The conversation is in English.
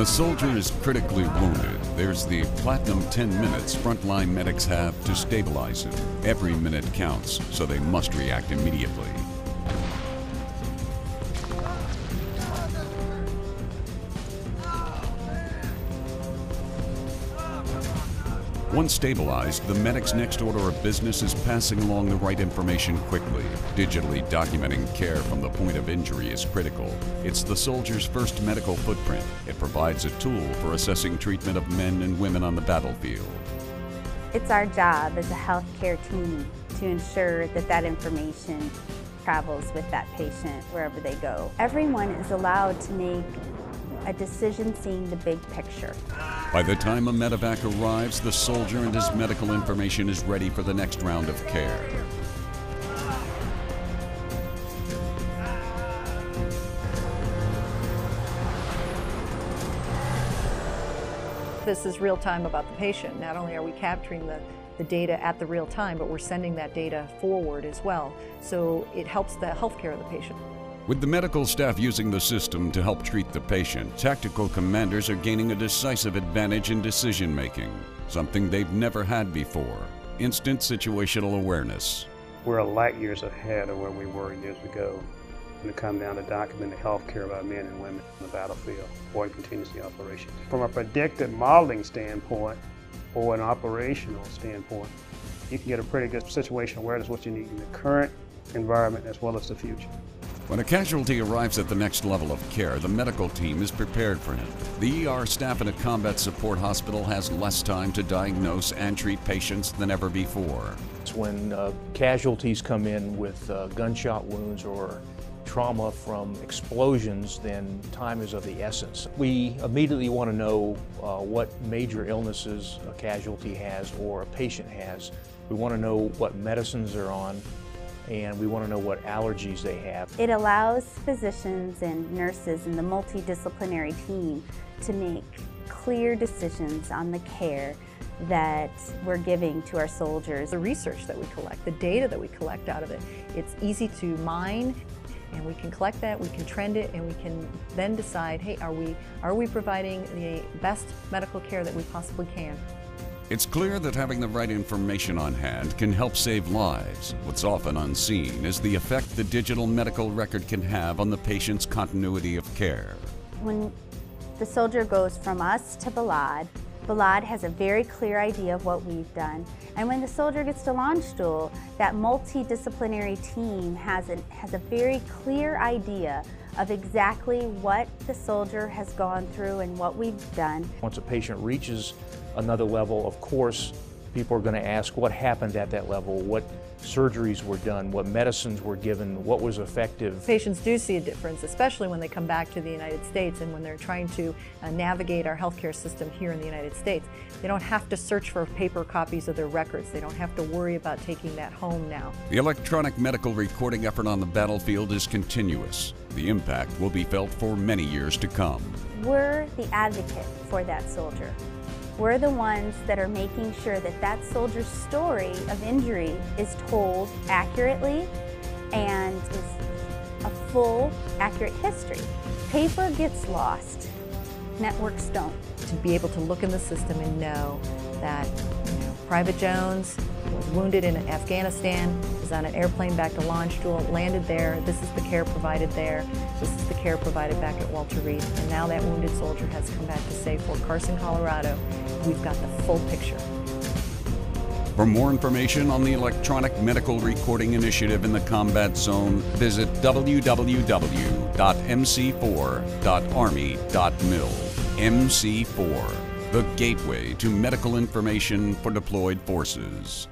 When a soldier is critically wounded, there's the platinum 10 minutes frontline medics have to stabilize him. Every minute counts, so they must react immediately. Once stabilized, the medic's next order of business is passing along the right information quickly. Digitally documenting care from the point of injury is critical. It's the soldier's first medical footprint. It provides a tool for assessing treatment of men and women on the battlefield. It's our job as a healthcare team to ensure that that information travels with that patient wherever they go. Everyone is allowed to make a decision seeing the big picture. By the time a medevac arrives, the soldier and his medical information is ready for the next round of care. This is real time about the patient. Not only are we capturing the data at the real time, but we're sending that data forward as well. So it helps the healthcare of the patient. With the medical staff using the system to help treat the patient, tactical commanders are gaining a decisive advantage in decision-making, something they've never had before: instant situational awareness. We're light years ahead of where we were years ago when it comes down to documenting the health care of our men and women on the battlefield or in contingency operations. From a predictive modeling standpoint or an operational standpoint, you can get a pretty good situational awareness of what you need in the current environment as well as the future. When a casualty arrives at the next level of care, the medical team is prepared for him. The ER staff in a combat support hospital has less time to diagnose and treat patients than ever before. When casualties come in with gunshot wounds or trauma from explosions, then time is of the essence. We immediately want to know what major illnesses a casualty has or a patient has. We want to know what medicines they're on, and we want to know what allergies they have. It allows physicians and nurses and the multidisciplinary team to make clear decisions on the care that we're giving to our soldiers. The research that we collect, the data that we collect out of it, it's easy to mine, and we can collect that, we can trend it, and we can then decide, hey, are we providing the best medical care that we possibly can? It's clear that having the right information on hand can help save lives. What's often unseen is the effect the digital medical record can have on the patient's continuity of care. When the soldier goes from us to Balad, Balad has a very clear idea of what we've done. And when the soldier gets to launch stool, that multidisciplinary team has a very clear idea of exactly what the soldier has gone through and what we've done. Once a patient reaches another level, of course, people are going to ask what happened at that level, what surgeries were done, what medicines were given, what was effective. Patients do see a difference, especially when they come back to the United States and when they're trying to navigate our healthcare system here in the United States. They don't have to search for paper copies of their records. They don't have to worry about taking that home now. The electronic medical recording effort on the battlefield is continuous. The impact will be felt for many years to come. We're the advocate for that soldier. We're the ones that are making sure that that soldier's story of injury is told accurately and is a full, accurate history. Paper gets lost, networks don't. To be able to look in the system and know that Private Jones was wounded in Afghanistan, is on an airplane back to launch stool, landed there, this is the care provided there, this is the care provided back at Walter Reed, and now that wounded soldier has come back to say Fort Carson, Colorado. We've got the full picture. For more information on the Electronic Medical Recording Initiative in the Combat Zone, visit www.mc4.army.mil. MC4, the gateway to medical information for deployed forces.